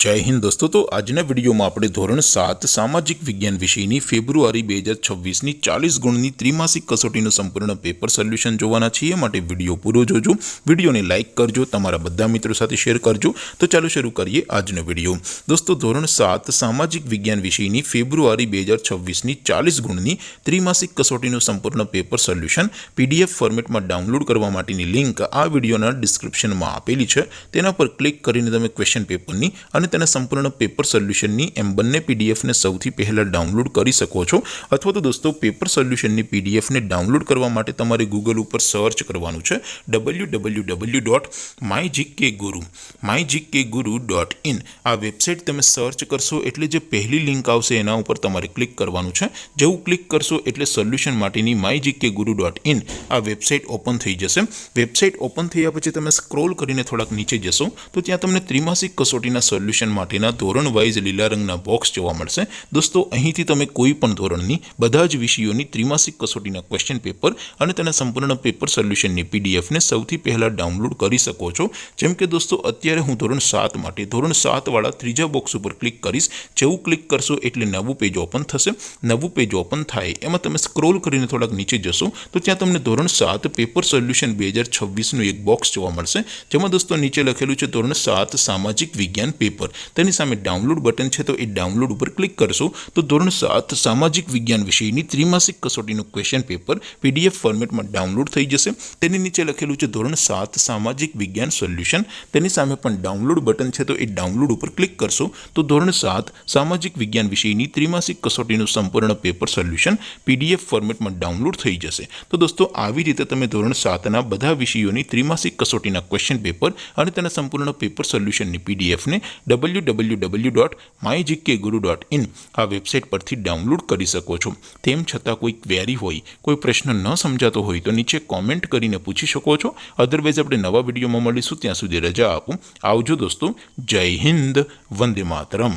जय हिंद दोस्तों। तो आजना विडियो में આપણે ધોરણ 7 સામાજિક વિજ્ઞાન વિષયની ફેબ્રુઆરી 2026 ની 40 ગુણની ત્રિમાસિક કસોટીનું સંપૂર્ણ પેપર સોલ્યુશન જોવાના છીએ। માટે વિડિયો પૂરો જોજો, વિડિયોને લાઈક કરજો, તમારા બધા મિત્રો સાથે શેર કરજો। તો ચાલો શરૂ કરીએ આજનો વિડિયો। દોસ્તો ધોરણ 7 સામાજિક વિજ્ઞાન વિષયની ફેબ્રુઆરી 2026 ની 40 ગુણની ત્રિમાસિક કસોટીનું સંપૂર્ણ પેપર સોલ્યુશન પીડીએફ ફોર્મેટમાં ડાઉનલોડ કરવા માટેની લિંક આ વિડિયોના ડિસ્ક્રિપ્શનમાં આપેલી છે। તેના પર ક્લિક કરીને તમે ક્વેશ્ચન પેપરની અને તેના સંપૂર્ણ પેપર સોલ્યુશનની એમ બંને પીડીએફને સૌથી પહેલા ડાઉનલોડ કરી શકો છો। અથવા તો દોસ્તો પેપર સોલ્યુશનની પીડીએફને ડાઉનલોડ કરવા માટે તમારે ગૂગલ ઉપર સર્ચ કરવાનું છે www.mygkguru.in। આ વેબસાઇટ તમે સર્ચ કરશો એટલે જે પહેલી લિંક આવશે એના ઉપર તમારે ક્લિક કરવાનું છે। જેવું ક્લિક કરશો એટલે સોલ્યુશન માટેની mygkguru.in આ વેબસાઇટ ઓપન થઈ જશે। વેબસાઇટ ઓપન થયા પછી તમે સ્ક્રોલ કરીને થોડાક નીચે જશો તો ત્યાં તમને ત્રિમાસિક કસોટીના સોલ્યુશન માટેના ધોરણ વાઇઝ લીલા રંગના બોક્સ જોવા મળશે। દોસ્તો અહીંથી તમે કોઈ પણ ધોરણની બધા જ વિષયોની ત્રિમાસિક કસોટીના ક્વેશ્ચન પેપર અને તેના સંપૂર્ણ પેપર સોલ્યુશનની પીડીએફને સૌથી પહેલા ડાઉનલોડ કરી શકો છો। જેમ કે દોસ્તો અત્યારે હું ધોરણ 7 માટે ધોરણ 7 વાળા ત્રીજા બોક્સ ઉપર ક્લિક કરીશ। જેવું ક્લિક કરશો એટલે નવું પેજ ઓપન થશે। નવું પેજ ઓપન થાય એમાં તમે સ્ક્રોલ કરીને થોડાક નીચે જશો તો ત્યાં તમને ધોરણ 7 પેપર સોલ્યુશન 2026 નું એક બોક્સ જોવા મળશે। જેમાં દોસ્તો નીચે લખેલું છે ધોરણ 7 સામાજિક વિજ્ઞાન પેપર। તેની સામે ડાઉનલોડ બટન છે તો એ ડાઉનલોડ ઉપર ક્લિક કરશો તો ધોરણ 7 સામાજિક વિજ્ઞાન વિષયની ત્રિમાસિક કસોટીનું ક્વેશ્ચન પેપર પીડીએફ ફોર્મેટમાં ડાઉનલોડ થઈ જશે। તેની નીચે લખેલું છે ધોરણ 7 સામાજિક વિજ્ઞાન સોલ્યુશન। તેની સામે પણ ડાઉનલોડ બટન છે તો એ ડાઉનલોડ ઉપર ક્લિક કરશો તો ધોરણ 7 સામાજિક વિજ્ઞાન વિષયની ત્રિમાસિક કસોટીનું સંપૂર્ણ પેપર સોલ્યુશન પીડીએફ ફોર્મેટમાં ડાઉનલોડ થઈ જશે। તો દોસ્તો આવી રીતે તમે ધોરણ 7ના બધા વિષયોની ત્રિમાસિક કસોટીના ક્વેશ્ચન પેપર અને તેના સંપૂર્ણ પેપર સોલ્યુશનની પીડીએફને www.mygkguru.in આ વેબસાઇટ પરથી ડાઉનલોડ કરી શકો છો। તેમ છતાં કોઈ ક્વેરી હોય, કોઈ પ્રશ્ન ન સમજાતો હોય તો નીચે કોમેન્ટ કરીને પૂછી શકો છો। અધરવાઇઝ આપણે નવા વિડીયોમાં મળીશું, ત્યાં સુધી રજા આપો। આવજો દોસ્તો। જય હિન્દ, વંદે માતરમ।